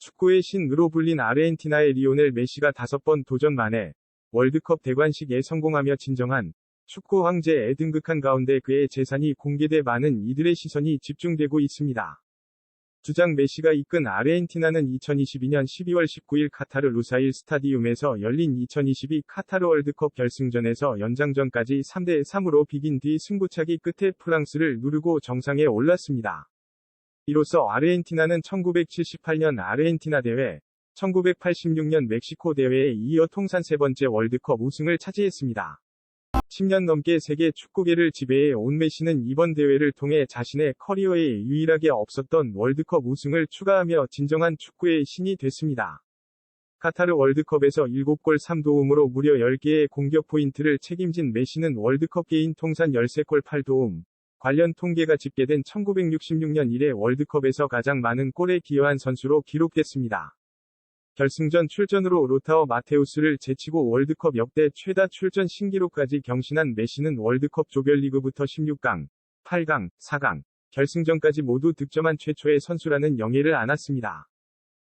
축구의 신으로 불린 아르헨티나의 리오넬 메시가 5번 도전 만에 월드컵 대관식에 성공하며 진정한 축구 황제에 등극한 가운데 그의 재산이 공개돼 많은 이들의 시선이 집중되고 있습니다. 주장 메시가 이끈 아르헨티나는 2022년 12월 19일 카타르 루사일 스타디움에서 열린 2022 카타르 월드컵 결승전에서 연장전까지 3대3으로 비긴 뒤 승부차기 끝에 프랑스를 누르고 정상에 올랐습니다. 이로써 아르헨티나는 1978년 아르헨티나 대회, 1986년 멕시코 대회에 이어 통산 3번째 월드컵 우승을 차지했습니다. 10년 넘게 세계 축구계를 지배해 온 메시는 이번 대회를 통해 자신의 커리어에 유일하게 없었던 월드컵 우승을 추가하며 진정한 축구의 신이 됐습니다. 카타르 월드컵에서 7골 3도움으로 무려 10개의 공격 포인트를 책임진 메시는 월드컵 개인 통산 13골 8도움, 관련 통계가 집계된 1966년 이래 월드컵에서 가장 많은 골에 기여한 선수로 기록됐습니다. 결승전 출전으로 로타어 마테우스를 제치고 월드컵 역대 최다 출전 신기록까지 경신한 메시는 월드컵 조별리그부터 16강, 8강, 4강, 결승전까지 모두 득점한 최초의 선수라는 영예를 안았습니다.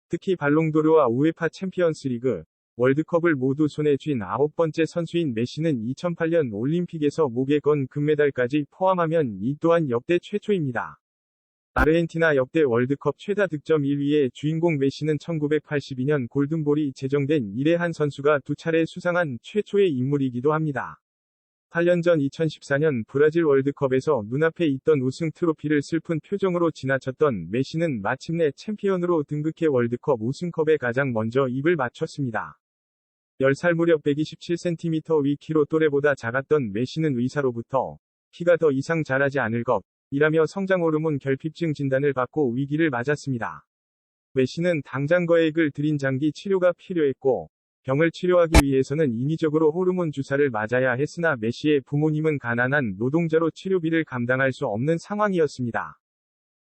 특히 발롱도르와 우에파 챔피언스리그, 월드컵을 모두 손에 쥔 9번째 선수인 메시는 2008년 올림픽에서 목에 건 금메달까지 포함하면 이 또한 역대 최초입니다. 아르헨티나 역대 월드컵 최다 득점 1위의 주인공 메시는 1982년 골든볼이 제정된 이래 한 선수가 2차례 수상한 최초의 인물이기도 합니다. 8년 전 2014년 브라질 월드컵에서 눈앞에 있던 우승 트로피를 슬픈 표정으로 지나쳤던 메시는 마침내 챔피언으로 등극해 월드컵 우승컵에 가장 먼저 입을 맞췄습니다. 10살 무렵 127cm 위 키로 또래보다 작았던 메시는 의사로부터 키가 더 이상 자라지 않을 것 이라며 성장 호르몬 결핍증 진단을 받고 위기를 맞았습니다. 메시는 당장 거액을 들인 장기 치료가 필요했고, 병을 치료하기 위해서는 인위적으로 호르몬 주사를 맞아야 했으나 메시의 부모님은 가난한 노동자로 치료비를 감당할 수 없는 상황이었습니다.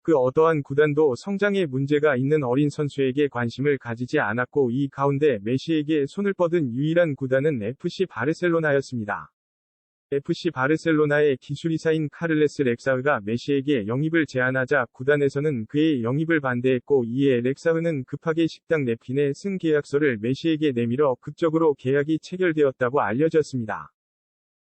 그 어떠한 구단도 성장에 문제가 있는 어린 선수에게 관심을 가지지 않았고 이 가운데 메시에게 손을 뻗은 유일한 구단은 FC 바르셀로나였습니다. FC 바르셀로나의 기술이사인 카를레스 렉사흐가 메시에게 영입을 제안하자 구단에서는 그의 영입을 반대했고 이에 렉사흐는 급하게 식당 냅킨에 쓴 계약서를 메시에게 내밀어 극적으로 계약이 체결되었다고 알려졌습니다.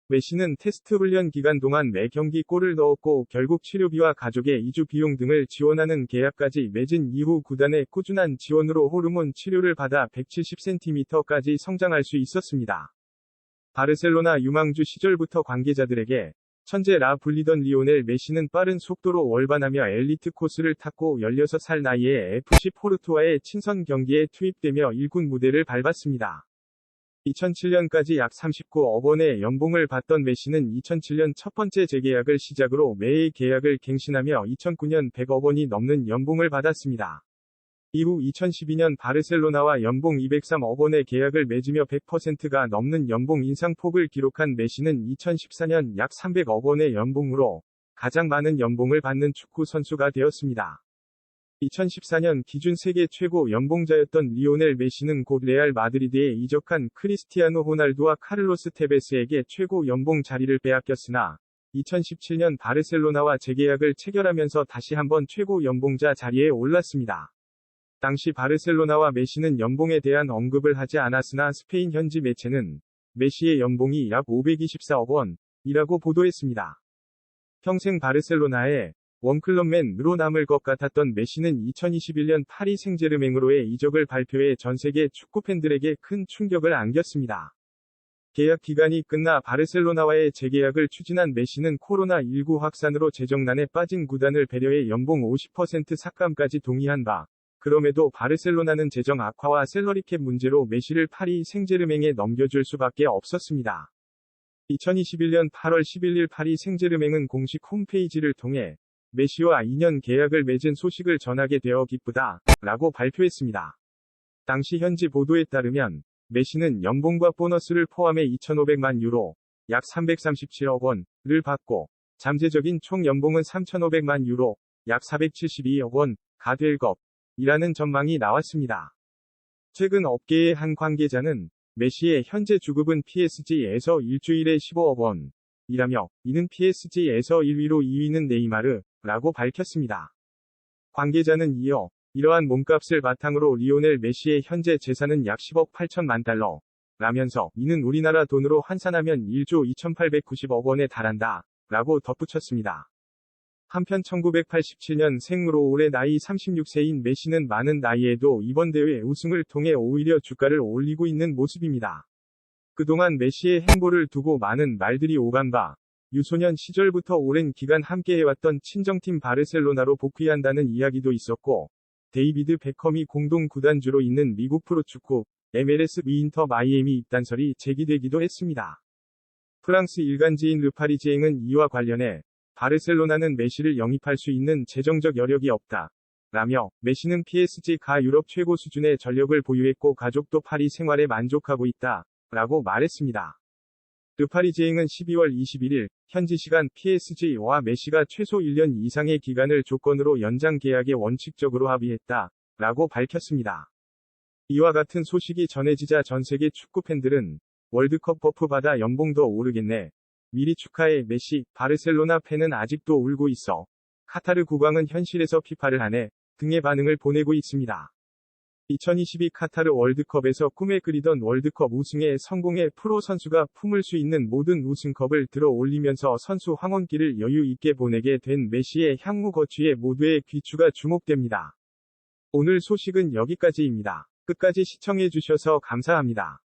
메시는 테스트 훈련 기간 동안 매 경기 골을 넣었고 결국 치료비와 가족의 이주 비용 등을 지원하는 계약까지 맺은 이후 구단의 꾸준한 지원으로 호르몬 치료를 받아 170cm까지 성장할 수 있었습니다. 바르셀로나 유망주 시절부터 관계자들에게 천재라 불리던 리오넬 메시는 빠른 속도로 월반하며 엘리트 코스를 탔고 16살 나이에 FC 포르투와의 친선 경기에 투입되며 1군 무대를 밟았습니다. 2007년까지 약 39억 원의 연봉을 받던 메시는 2007년 첫 번째 재계약을 시작으로 매해 계약을 갱신하며 2009년 100억 원이 넘는 연봉을 받았습니다. 이후 2012년 바르셀로나와 연봉 203억 원의 계약을 맺으며 100%가 넘는 연봉 인상폭을 기록한 메시는 2014년 약 300억 원의 연봉으로 가장 많은 연봉을 받는 축구 선수가 되었습니다. 2014년 기준 세계 최고 연봉자였던 리오넬 메시는 곧 레알 마드리드에 이적한 크리스티아노 호날두와 카를로스 테베스에게 최고 연봉 자리를 빼앗겼으나 2017년 바르셀로나와 재계약을 체결하면서 다시 한번 최고 연봉자 자리에 올랐습니다. 당시 바르셀로나와 메시는 연봉에 대한 언급을 하지 않았으나 스페인 현지 매체는 메시의 연봉이 약 524억 원이라고 보도했습니다. 평생 바르셀로나에 원클럽맨으로 남을 것 같았던 메시는 2021년 파리 생제르맹으로의 이적을 발표해 전 세계 축구 팬들에게 큰 충격을 안겼습니다. 계약 기간이 끝나 바르셀로나와의 재계약을 추진한 메시는 코로나19 확산으로 재정난에 빠진 구단을 배려해 연봉 50% 삭감까지 동의한 바, 그럼에도 바르셀로나는 재정 악화와 셀러리캡 문제로 메시를 파리 생제르맹에 넘겨줄 수밖에 없었습니다. 2021년 8월 11일 파리 생제르맹은 공식 홈페이지를 통해 메시와 2년 계약을 맺은 소식을 전하게 되어 기쁘다 라고 발표했습니다. 당시 현지 보도에 따르면 메시는 연봉과 보너스를 포함해 2,500만 유로, 약 337억 원을 받고 잠재적인 총 연봉은 3,500만 유로, 약 472억 원가 될 것이라는 전망이 나왔습니다. 최근 업계의 한 관계자는 메시의 현재 주급은 PSG에서 일주일에 15억 원이라며 이는 PSG에서 1위로 2위는 네이마르라고 밝혔습니다. 관계자는 이어 이러한 몸값을 바탕으로 리오넬 메시의 현재 재산은 약 10억 8천만 달러. 라면서 이는 우리나라 돈으로 환산하면 1조 2,890억 원에 달한다. 라고 덧붙였습니다. 한편 1987년 생으로 올해 나이 36세인 메시는 많은 나이에도 이번 대회 우승을 통해 오히려 주가를 올리고 있는 모습입니다. 그동안 메시의 행보를 두고 많은 말들이 오간 바, 유소년 시절부터 오랜 기간 함께해왔던 친정팀 바르셀로나로 복귀한다는 이야기도 있었고, 데이비드 베컴이 공동 구단주로 있는 미국 프로축구, MLS 인터 마이애미 입단설이 제기되기도 했습니다. 프랑스 일간지인 르파리지앵은 이와 관련해, 바르셀로나는 메시를 영입할 수 있는 재정적 여력이 없다. 라며, 메시는 PSG가 유럽 최고 수준의 전력을 보유했고 가족도 파리 생활에 만족하고 있다. 라고 말했습니다. 르파리지앵은 12월 21일, 현지 시간 PSG와 메시가 최소 1년 이상의 기간을 조건으로 연장 계약에 원칙적으로 합의했다. 라고 밝혔습니다. 이와 같은 소식이 전해지자 전 세계 축구 팬들은 월드컵 버프 받아 연봉 더 오르겠네. 미리 축하해 메시, 바르셀로나 팬은 아직도 울고 있어. 카타르 국왕은 현실에서 피파를 하네. 등의 반응을 보내고 있습니다. 2022 카타르 월드컵에서 꿈에 그리던 월드컵 우승에 성공해 프로 선수가 품을 수 있는 모든 우승컵을 들어 올리면서 선수 황혼기를 여유 있게 보내게 된 메시의 향후 거취에 모두의 귀추가 주목됩니다. 오늘 소식은 여기까지입니다. 끝까지 시청해주셔서 감사합니다.